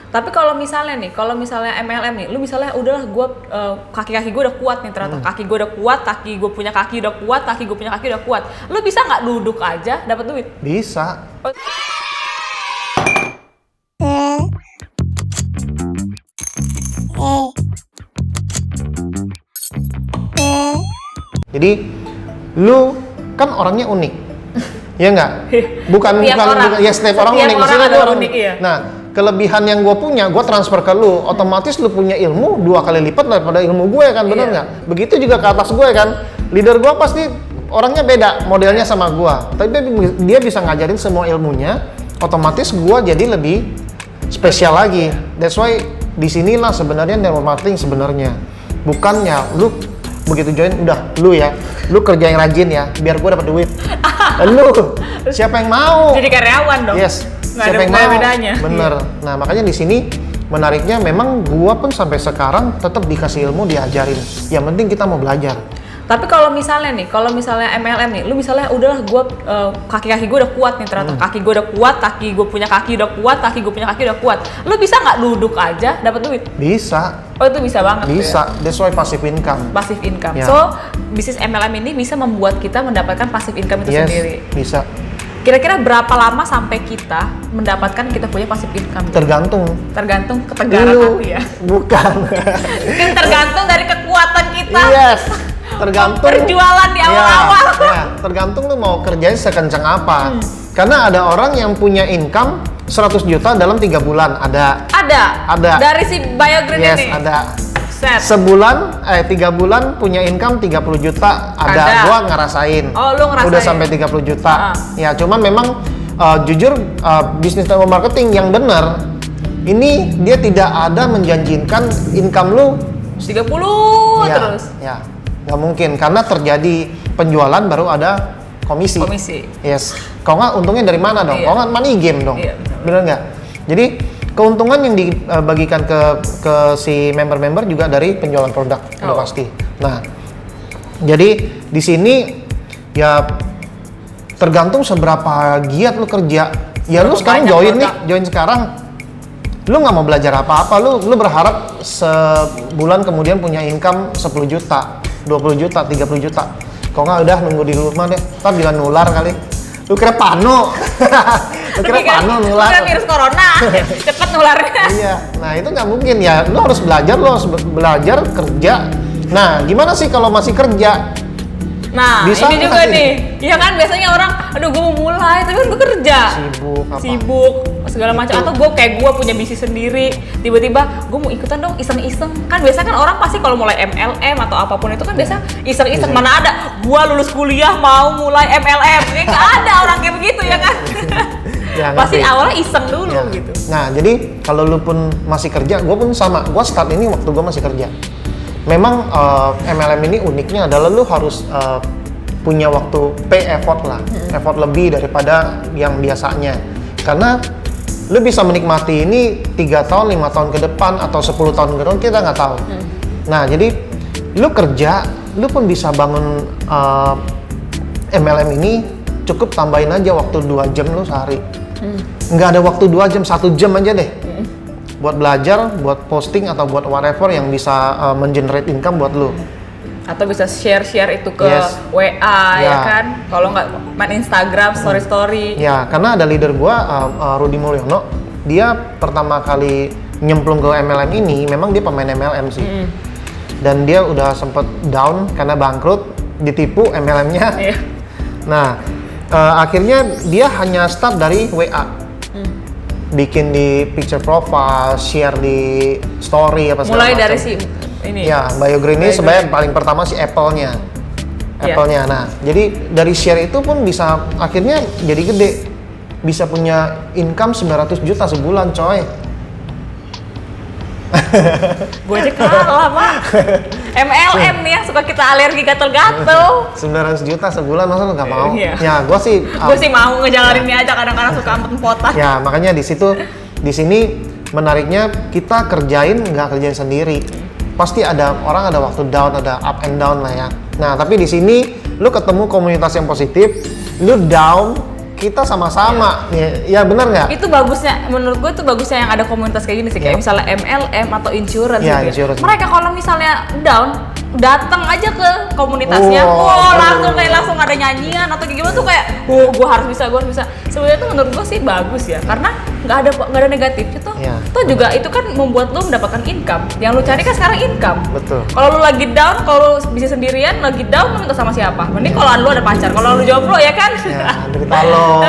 Tapi kalau misalnya MLM nih, lu misalnya udahlah gue kaki-kaki gue udah kuat nih ternyata, kaki gue udah kuat, kaki gue punya kaki udah kuat, kaki gue punya kaki udah kuat. Lu bisa nggak duduk aja dapat duit? Bisa. Jadi lu kan orangnya unik, ya nggak? Bukan ya setiap orang unik. Orang ada unik, iya. Nah, kelebihan yang gue punya, gue transfer ke lu, otomatis lu punya ilmu 2 kali lipat daripada ilmu gue kan, bener nggak? Begitu juga ke atas gue kan, leader gue pasti orangnya beda modelnya sama gue, tapi dia bisa ngajarin semua ilmunya, otomatis gue jadi lebih spesial lagi. That's why disinilah sebenarnya network marketing sebenarnya, bukannya lu begitu join udah lu kerja yang rajin ya biar gue dapat duit. Lu siapa yang mau? Jadi karyawan dong. Yes. Nggak Siapa ada yang mau? bedanya. Bener. Nah makanya di sini menariknya memang gua pun sampai sekarang tetap dikasih ilmu, diajarin. Yang penting kita mau belajar. Tapi kalau misalnya MLM nih, lu misalnya udahlah gue kaki-kaki gue udah kuat nih ternyata, kaki gue udah kuat, kaki gue punya kaki udah kuat, kaki gue punya kaki udah kuat. Lu bisa nggak duduk aja dapat duit? Bisa. Oh itu bisa banget. Bisa. Ya? That's why passive income. Passive income. Ya. So bisnis MLM ini bisa membuat kita mendapatkan passive income itu sendiri. Bisa. Kira-kira berapa lama sampai kita mendapatkan kita punya passive income? Tergantung ketegaran hati ya. Bukan. Mungkin tergantung dari kekuatan kita. Yes. Tergantung perjualan di awal-awal. Ya, tergantung lu mau kerjain sekencang apa. Karena ada orang yang punya income 100 juta dalam 3 bulan. Ada. Dari si BioGreen yes, ini. Yes, ada. Set. 3 bulan punya income 30 juta. Ada. Gua ngerasain. Oh, lu ngerasain. Udah sampai 30 juta. Ya, cuman memang jujur bisnis network marketing yang benar ini dia tidak ada menjanjikan income lu 30 ya, terus. Ya. Nggak mungkin, karena terjadi penjualan baru ada komisi. Yes. Kalau nggak untungnya dari mana dong? Kalau nggak money game dong. Iya, bener nggak? Jadi keuntungan yang dibagikan ke si member-member juga dari penjualan produk, udah pasti. Nah, jadi di sini ya tergantung seberapa giat lu kerja. Ya lu sekarang join sekarang. Lu nggak mau belajar apa-apa, lu berharap sebulan kemudian punya income 10 juta. 20 juta, 30 juta. Kok nggak udah nunggu di rumah deh, ntar juga nular kali. Lu kira pano? Lu kira pano nular? Lu kira virus corona, cepet nularnya. Iya, nah itu nggak mungkin ya. Lu harus belajar kerja. Nah, gimana sih kalau masih kerja? Nah, bisa ini juga nih. Iya kan biasanya orang, aduh gue mau mulai, tapi kan gue kerja. Sibuk, segala macam. Atau gue punya bisnis sendiri. Tiba-tiba gue mau ikutan dong, iseng-iseng. Kan biasanya kan orang pasti kalau mulai MLM atau apapun itu kan biasa iseng-iseng. Mana ada, gue lulus kuliah mau mulai MLM. Nggak ada orang kayak begitu ya kan. Ya, pasti awalnya iseng dulu gitu. Nah, jadi kalau lu pun masih kerja, gue pun sama. Gue start ini waktu gue masih kerja. Memang MLM ini uniknya adalah lu harus punya waktu effort lebih daripada yang biasanya. Karena lu bisa menikmati ini 3 tahun, 5 tahun ke depan atau 10 tahun ke depan, kita nggak tahu. Nah, jadi lu kerja, lu pun bisa bangun MLM ini cukup tambahin aja waktu 2 jam lu sehari. Nggak ada waktu 2 jam, 1 jam aja deh. Buat belajar, buat posting atau buat whatever yang bisa mengenerate income buat lu. Atau bisa share itu ke WA ya kan. Kalau nggak main Instagram story. Ya, karena ada leader gua Rudy Mulyono, dia pertama kali nyemplung ke MLM ini memang dia pemain MLM sih. Dan dia udah sempet down karena bangkrut, ditipu MLM-nya. Nah, akhirnya dia hanya start dari WA. Bikin di picture profile, share di story apa segala macam. Mulai dari si ini. Ya, BioGreen ini sebenarnya paling pertama si Apple-nya. Nah, jadi dari share itu pun bisa akhirnya jadi gede. Bisa punya income 900 juta sebulan, coy. Gue aja kalah, Pak. MLM nih yang suka kita alergi gatel-gatel. 900 juta sebulan, masa lu nggak mau? Ya, gue sih mau ngejalaninnya aja, kadang-kadang suka empet-empotan. Ya, makanya di sini menariknya kita kerjain nggak kerjain sendiri. Pasti ada waktu down, ada up and down lah ya. Nah, tapi di sini lu ketemu komunitas yang positif, lu down, kita sama-sama. Ya benar nggak? Itu bagusnya, menurut gue itu bagusnya yang ada komunitas kayak gini sih, kayak misalnya MLM atau insurance Ya, gitu. insurance. Mereka kalau misalnya down, datang aja ke komunitasnya, langsung ada nyanyian atau kayak gimana tuh kayak, gue harus bisa. Sebenarnya tuh menurut gue sih bagus ya, karena nggak ada negatifnya tuh. Ya, Tuh juga itu kan membuat lu mendapatkan income. Yang lu cari kan sekarang income. Betul. Kalau lu lagi down, kalau lu bisa sendirian, lagi down lu minta sama siapa? Mending kalau lu ada pacar, kalau lu jomblo ya kan. Ya, derita lo.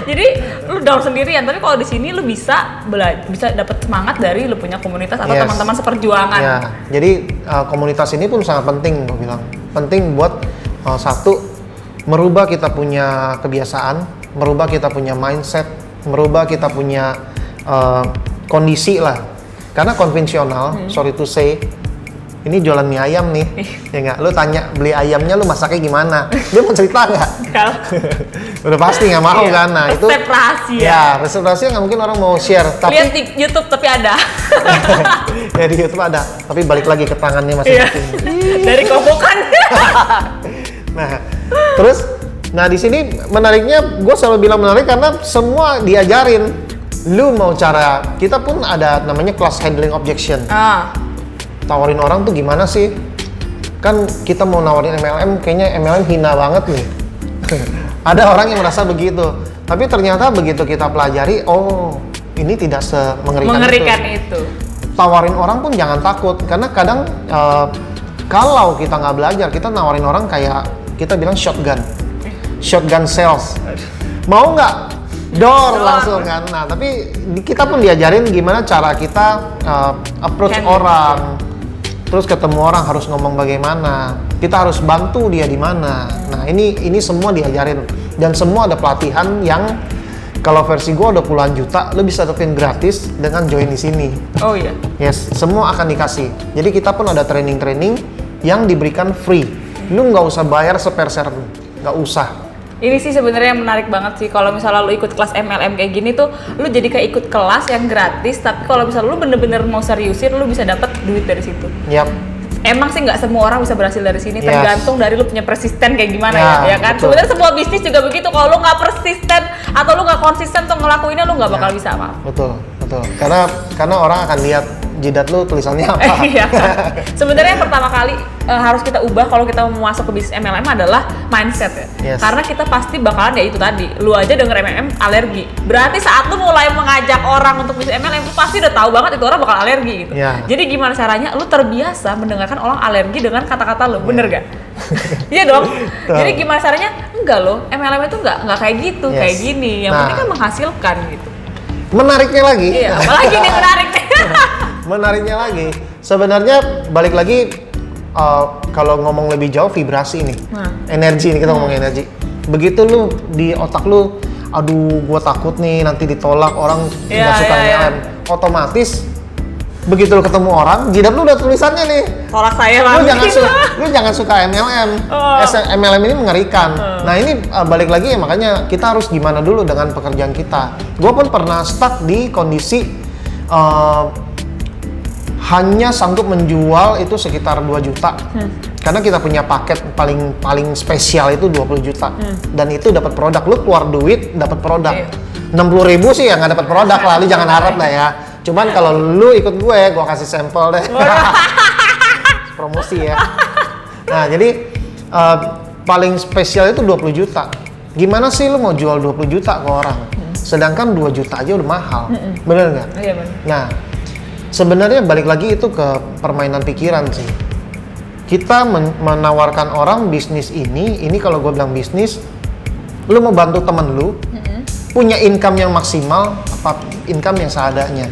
Jadi lu down sendirian, tapi kalau di sini lu bisa bisa dapat semangat dari lu punya komunitas atau teman-teman seperjuangan. Ya, jadi komunitas ini pun sangat penting, gue bilang. Penting buat satu, merubah kita punya kebiasaan, merubah kita punya mindset, merubah kita punya kondisi lah. Karena konvensional, sorry to say, ini jualan mie ayam nih, ya nggak? Lu tanya beli ayamnya, lu masaknya gimana? Dia mau cerita nggak? Udah pasti nggak mau kan? Nah itu resep rahasia. Ya, resep rahasia nggak mungkin orang mau share. Tapi lihat di YouTube tapi ada. Ya di YouTube ada, tapi balik lagi ke tangannya masing-masing. Dari kobokan. Nah, terus, di sini menariknya, gue selalu bilang menarik karena semua diajarin. Lu mau cara, kita pun ada namanya class handling objection. Tawarin orang tuh gimana sih? Kan kita mau nawarin MLM, kayaknya MLM hina banget nih. Ada orang yang merasa begitu, tapi ternyata begitu kita pelajari, oh ini tidak semengerikan itu. Tawarin orang pun jangan takut, karena kadang kalau kita nggak belajar, kita nawarin orang kayak kita bilang shotgun sales. Mau nggak? Door langsung kan. Nah tapi kita pun diajarin gimana cara kita approach orang. Terus ketemu orang harus ngomong bagaimana, kita harus bantu dia di mana. Nah ini semua diajarin, dan semua ada pelatihan yang kalau versi gue udah puluhan juta, lo bisa dapetin gratis dengan join di sini. Oh iya. Yes, semua akan dikasih. Jadi kita pun ada training yang diberikan free. Lu nggak usah bayar sepersen, nggak usah. Ini sih sebenarnya yang menarik banget sih, kalau misalnya lu ikut kelas MLM kayak gini tuh, lu jadi kayak ikut kelas yang gratis, tapi kalau misalnya lu bener-bener mau seriusin, lu bisa dapat duit dari situ. Yap. Emang sih nggak semua orang bisa berhasil dari sini, tergantung dari lu punya persisten kayak gimana ya kan? Betul. Sebenarnya semua bisnis juga begitu, kalau lu nggak persisten atau lu nggak konsisten tuh ngelakuinnya, lu nggak bakal bisa apa. Betul. Karena orang akan lihat jidat lu tulisannya apa. Iya. Sebenarnya yang pertama kali harus kita ubah kalau kita mau masuk ke bisnis MLM adalah mindset ya. Yes. Karena kita pasti bakalan ya itu tadi, lu aja denger MLM alergi. Berarti saat lu mulai mengajak orang untuk bisnis MLM, lu pasti udah tahu banget itu orang bakal alergi gitu. Yeah. Jadi gimana caranya lu terbiasa mendengarkan orang alergi dengan kata-kata lu, bener gak? Iya dong. Jadi gimana caranya? Enggak loh, MLM itu enggak kayak gitu, kayak gini. Yang penting kan menghasilkan gitu. Menariknya lagi. Iya, apalagi nih menariknya. Menariknya lagi, sebenarnya balik lagi kalau ngomong lebih jauh vibrasi nih, energi nih, kita ngomong energi. Begitu lu di otak lu, aduh gua takut nih nanti ditolak orang nggak suka MLM, otomatis begitu lu ketemu orang, jidat lu udah tulisannya nih, tolak saya lah. Lu jangan suka MLM. MLM ini mengerikan. Nah ini balik lagi ya, makanya kita harus gimana dulu dengan pekerjaan kita. Gua pun pernah stuck di kondisi hanya sanggup menjual itu sekitar 2 juta. Karena kita punya paket paling spesial itu 20 juta. Dan itu dapat produk, lu keluar duit dapat produk. 60.000 sih ya nggak dapat produk lah, lu jangan harap lah ya. Cuman kalau lu ikut gue kasih sampel deh. Promosi ya. Nah jadi paling spesial itu 20 juta. Gimana sih lu mau jual 20 juta ke orang? Sedangkan 2 juta aja udah mahal. Bener nggak? Iya bener. Nah, sebenarnya balik lagi itu ke permainan pikiran sih. Kita menawarkan orang bisnis ini kalau gue bilang bisnis, lu mau bantu temen lu, punya income yang maksimal, apa income yang seadanya.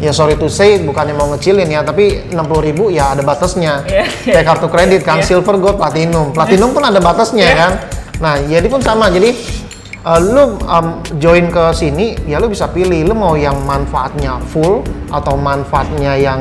Ya sorry to say, bukannya mau ngecilin ya, tapi 60.000 ya ada batasnya. Kayak kartu kredit kan, silver, gold, platinum. Platinum pun ada batasnya kan. Nah, jadi pun sama. Jadi lu join ke sini, ya lu bisa pilih lu mau yang manfaatnya full atau manfaatnya yang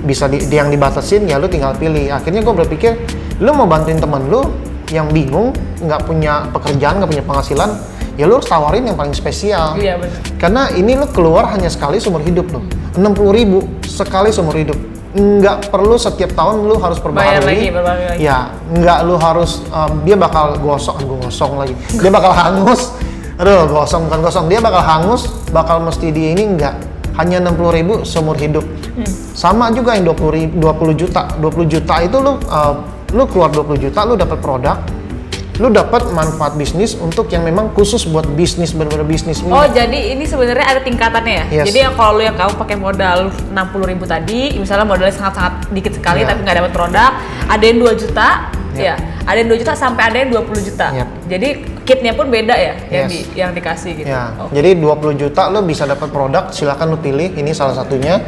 bisa yang dibatasin, ya lu tinggal pilih. Akhirnya gue berpikir, lu mau bantuin temen lu yang bingung, nggak punya pekerjaan, nggak punya penghasilan, ya lu harus tawarin yang paling spesial. Iya benar. Karena ini lu keluar hanya sekali seumur hidup lu, 60.000 sekali seumur hidup. Nggak perlu setiap tahun lu harus perbaharui. Berbagai lagi. Ya, nggak lu harus dia bakal gosong lagi. Dia bakal hangus. Aduh, gosong bukan gosong, dia bakal hangus, bakal mesti di ini enggak. Hanya 60.000 seumur hidup. Sama juga yang 20 juta. 20 juta itu lu keluar 20 juta, lu dapat produk, lu dapat manfaat bisnis untuk yang memang khusus buat bisnis, bener-bener bisnis. Oh, jadi ini sebenarnya ada tingkatannya ya? Yes. Jadi yang kalau lu yang kamu pakai modal 60.000 tadi, misalnya modalnya sangat-sangat dikit sekali tapi nggak dapat produk, ada yang 2 juta, ya, ada yang 2 juta sampai ada yang 20 juta. Jadi kitnya pun beda ya, yang dikasih gitu. Ya, jadi 20 juta lo bisa dapat produk, silakan lo pilih, ini salah satunya.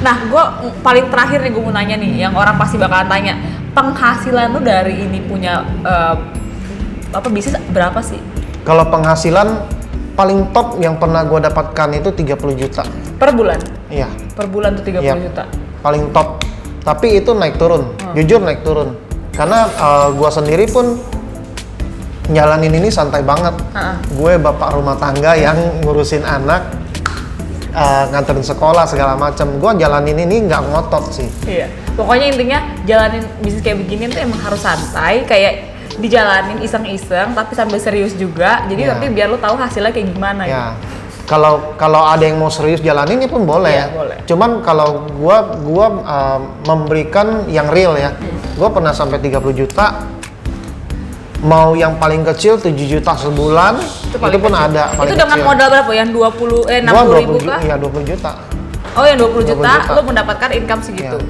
Nah, gue paling terakhir nih gue mau nanya nih, yang orang pasti bakalan tanya, penghasilan lu dari ini punya bisnis berapa sih? Kalau penghasilan paling top yang pernah gue dapatkan itu 30 juta. Per bulan? Iya. Per bulan tuh 30 juta? Paling top. Tapi itu naik turun, jujur naik turun. Karena gue sendiri pun jalanin ini santai banget. Gue bapak rumah tangga yang ngurusin anak, nganterin sekolah segala macam. Gue jalanin ini nggak ngotot sih. Iya. Pokoknya intinya jalanin bisnis kayak begini tuh emang harus santai, kayak dijalanin iseng-iseng tapi sambil serius juga. Jadi nanti biar lo tahu hasilnya kayak gimana. Ya. Kalau ada yang mau serius jalanin pun boleh. Iya, boleh. Cuman kalau gua memberikan yang real ya. Gua pernah sampai 30 juta. Mau yang paling kecil 7 juta sebulan, itu pun kecil. Ada paling itu dengan kecil. Modal berapa? Yang 60 ribu kah? Iya, 20 juta. Oh, yang 20 juta, lo mendapatkan income segitu? Ya.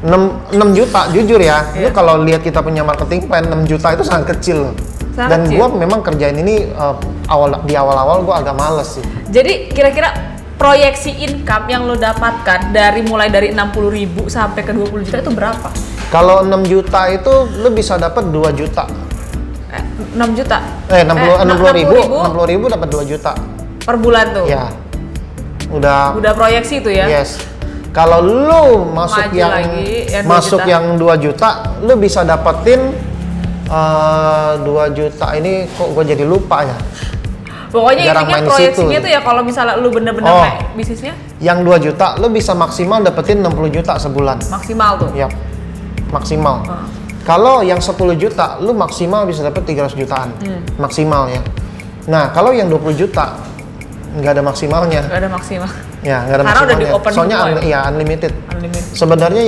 6 juta, jujur ya. Lu kalau lihat kita punya marketing plan, 6 juta itu sangat kecil. Dan gua memang kerjain ini di awal-awal gua agak males sih. Jadi kira-kira proyeksi income yang lo dapatkan mulai dari 60.000 sampai ke 20 juta itu berapa? Kalau 6 juta itu lo bisa dapat 2 juta. 6 juta? 60 ribu dapat 2 juta. Per bulan tuh? Ya. Udah proyeksi tuh ya? Yes. Kalau lu masuk yang 2 juta, lu bisa dapetin 2 juta ini kok gue jadi lupa ya. Pokoknya intinya proyeksinya tuh ya kalau misalnya lu bener-bener kayak bisnisnya? Yang 2 juta lu bisa maksimal dapetin 60 juta sebulan. Maksimal tuh? Yap, maksimal. Kalau yang 10 juta lu maksimal bisa dapet 300 jutaan. Maksimal ya. Nah kalau yang 20 juta nggak ada maksimalnya. Nggak ada maksimal. Ya, nggak ada karena maksimalnya. Udah di open soalnya unlimited. Sebenarnya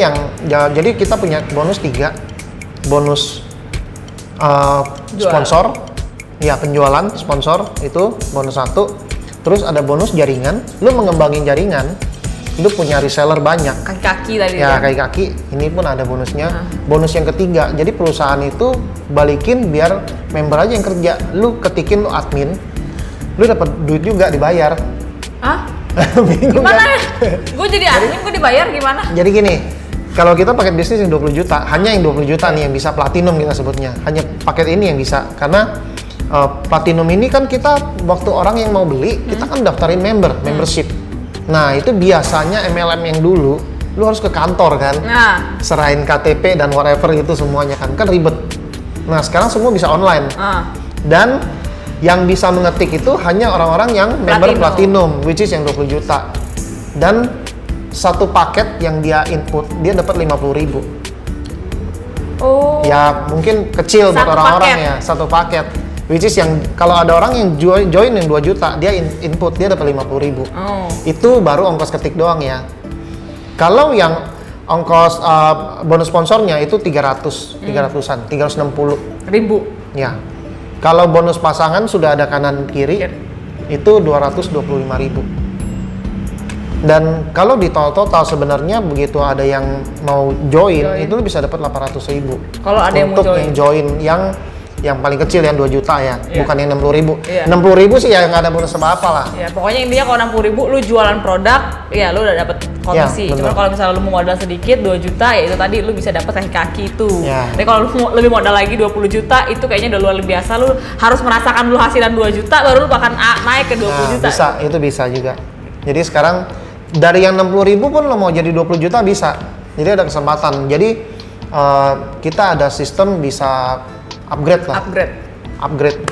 jadi kita punya bonus 3. Bonus sponsor, ya penjualan sponsor itu bonus 1. Terus ada bonus jaringan. Lu mengembangin jaringan, lu punya reseller banyak. Kaki-kaki tadi ya. Kaki-kaki, ini pun ada bonusnya. Bonus yang ketiga, jadi perusahaan itu balikin biar member aja yang kerja. Lu ketikin lu admin, lu dapat duit juga dibayar. Hah? Bingung gimana ya? Gue jadi admin, gue dibayar gimana? Jadi gini, kalau kita paket bisnis yang 20 juta, hanya yang 20 juta nih yang bisa platinum kita sebutnya. Hanya paket ini yang bisa, karena platinum ini kan kita waktu orang yang mau beli, kita kan daftarin membership. Nah itu biasanya MLM yang dulu, lu harus ke kantor kan, serahin KTP dan whatever itu semuanya kan ribet. Nah sekarang semua bisa online. Dan yang bisa mengetik itu hanya orang-orang yang member platinum, which is yang 20 juta. Dan satu paket yang dia input, dia dapat 50.000. Oh. Ya mungkin kecil buat orang-orang ya, satu paket. Which is yang kalau ada orang yang join yang 2 juta, dia input, dia dapat 50.000. Itu baru ongkos ketik doang ya. Kalau yang ongkos bonus sponsornya itu 300-an, 360.000. Ya. Kalau bonus pasangan sudah ada kanan kiri, itu 225.000. Dan kalau di total sebenarnya begitu ada yang mau join. Itu bisa dapat 800.000. Kalau ada yang mau join. Untuk yang yang paling kecil yang 2 juta ya, bukan yang 60.000. 60.000 sih ya nggak ada bonus apa-apa lah. Ya, pokoknya intinya kalau 60.000 lu jualan produk, ya lu udah dapat komisi. Cuma kalau misalnya lu mau modal sedikit 2 juta, ya itu tadi lu bisa dapat kaki itu. Tapi kalau lu lebih modal lagi 20 juta, itu kayaknya udah luar biasa. Lu harus merasakan dulu hasilan 2 juta, baru lu bahkan naik ke 20 juta. Bisa, itu bisa juga. Jadi sekarang dari yang 60.000 pun lo mau jadi 20 juta bisa. Jadi ada kesempatan. Jadi kita ada sistem bisa upgrade lah. Upgrade.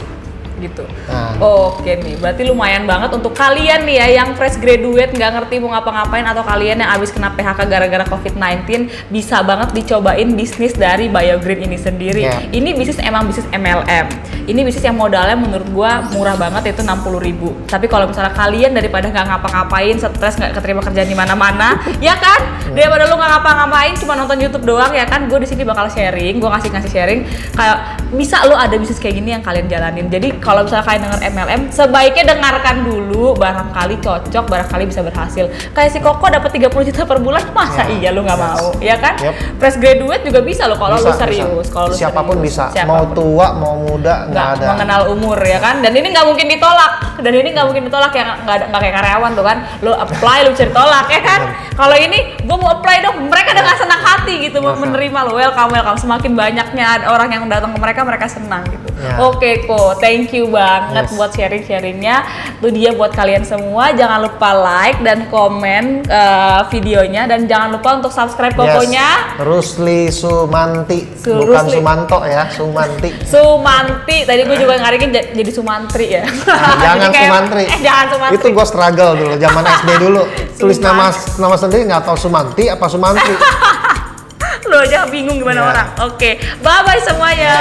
gitu. Nah. Oke nih, berarti lumayan banget untuk kalian nih ya yang fresh graduate nggak ngerti mau ngapa-ngapain atau kalian yang abis kena PHK gara-gara COVID-19 bisa banget dicobain bisnis dari BioGreen ini sendiri. Ini bisnis emang bisnis MLM. Ini bisnis yang modalnya menurut gua murah banget, yaitu 60.000. Tapi kalau misalnya kalian daripada nggak ngapa-ngapain, stres, nggak keterima kerjaan di mana-mana, ya kan? Daripada lu nggak ngapa-ngapain cuma nonton YouTube doang, ya kan? Gue di sini bakal sharing, gue ngasih sharing kayak bisa lu ada bisnis kayak gini yang kalian jalanin. Jadi kalau misalnya kalian denger MLM, sebaiknya dengarkan dulu, barangkali cocok, barangkali bisa berhasil. Kayak si Koko dapat 30 juta per bulan, masa iya lu nggak mau, ya kan? Fresh graduate juga bisa lo kalau lu serius. Kalau lu siapapun serius, bisa, siapapun. mau tua mau muda nggak ada. Mengenal umur, ya kan? Dan ini nggak mungkin ditolak. Dan ini nggak mungkin ditolak, ya nggak kayak karyawan tuh kan. Lu apply, lu bisa ditolak, ya kan? Kalau ini gue mau apply dong, mereka dengan senang hati gitu menerima lo, welcome. Semakin banyaknya orang yang datang ke mereka senang gitu. Oke kok, thank you banget buat sharingnya. Itu dia buat kalian semua, jangan lupa like dan komen videonya, dan jangan lupa untuk subscribe Kokonya. Rusli Sumanti, bukan Rusli. Sumanto ya, Sumanti. Sumanti, tadi gue juga ngarikin jadi Sumantri ya. Jangan Sumantri. Jangan Sumantri. Itu gue struggle dulu, zaman SD dulu. Tulis nama sendiri nggak tahu Sumanti apa Sumantri. Lo aja bingung gimana orang. Oke, bye bye semuanya.